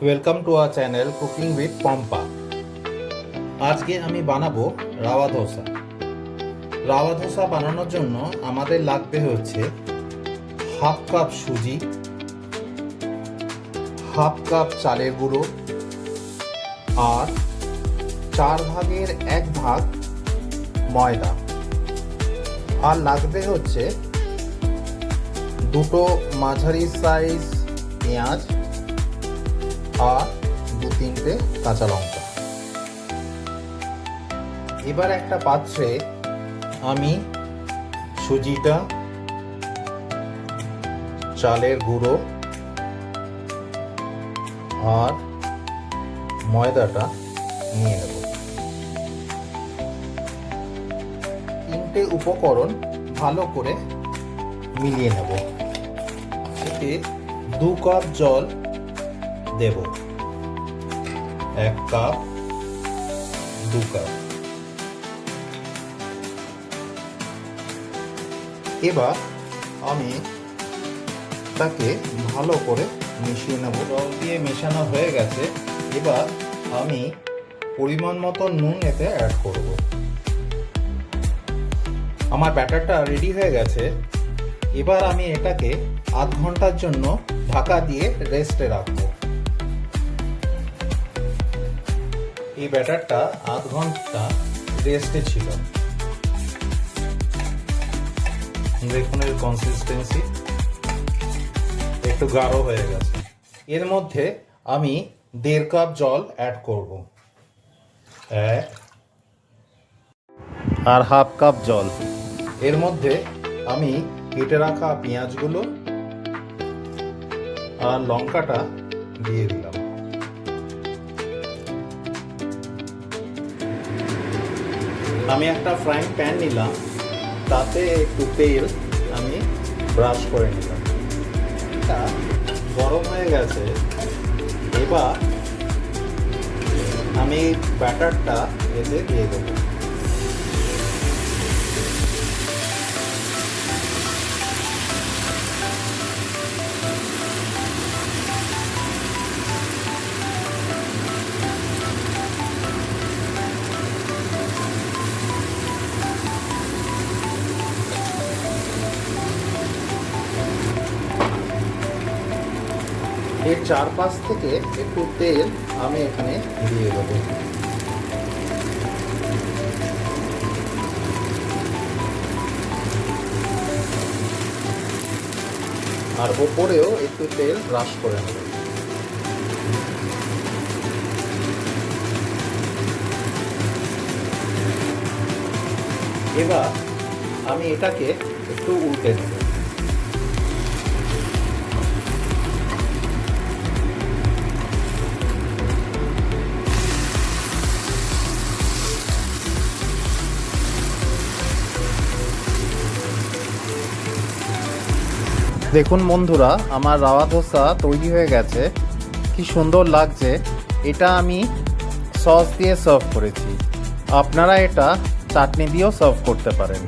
Welcome to our channel cooking with Pampa. আজকে আমি বানাবো রাওয়া ধোসা। রাওয়া ধোসা বানানোর জন্য আমাদের লাগবে হচ্ছে হাফ কাপ সুজি, হাফ কাপ চালের গুঁড়ো আর 1/4 ময়দা। আর লাগবে হচ্ছে দুটো মাঝারি সাইজ পেঁয়াজ আর 2-3টে কাঁচা লঙ্কা। এবার একটা পাত্রে আমি সুজিটা, চালের গুঁড়ো আর ময়দাটা নিয়ে নেব। 3টে উপকরণ ভালো করে মিলিয়ে নেব। এতে 2 কাপ জল দেব, 1 কাপ 2 কাপ। এবার আমি তাকে ভালো করে মিশিয়ে নেব। জল দিয়ে মেশানো হয়ে গেছে। এবার আমি পরিমাণ মতো নুন এতে অ্যাড করব। আমার ব্যাটারটা রেডি হয়ে গেছে। এবার আমি এটাকে আধ ঘন্টার জন্য ঢাকা দিয়ে রেস্টে রাখবো। এই ব্যাটারটা আধ ঘন্টা রেস্টে ছিল। দেখুন এর কনসিস্টেন্সি একটু গাঢ় হয়ে গেছে। এর মধ্যে আমি 1.5 কাপ জল অ্যাড করব, 1 আর হাফ কাপ জল। এর মধ্যে আমি কেটে রাখা পেঁয়াজগুলো আর লঙ্কাটা দিয়ে দিলাম। আমি একটা ফ্রাইং প্যান নিলাম, তাতে একটু তেল আমি ব্রাশ করে নিলাম। এটা গরম হয়ে গেছে। এবার আমি ব্যাটারটা এতে দিয়ে দেবো। এর চারপাশ থেকে একটু তেল আমি এখানে দিয়ে দেবো। আর ওপরেও একটু তেল ব্রাশ করে নেব। এবার আমি এটাকে একটু উল্টে নেব। দেখুন বন্ধুরা, আমার রাওয়া ধোসা তৈরি হয়ে গেছে। কি সুন্দর লাগছে। এটা আমি সস দিয়ে সার্ভ করেছি। আপনারা এটা চাটনি দিয়েও সার্ভ করতে পারেন।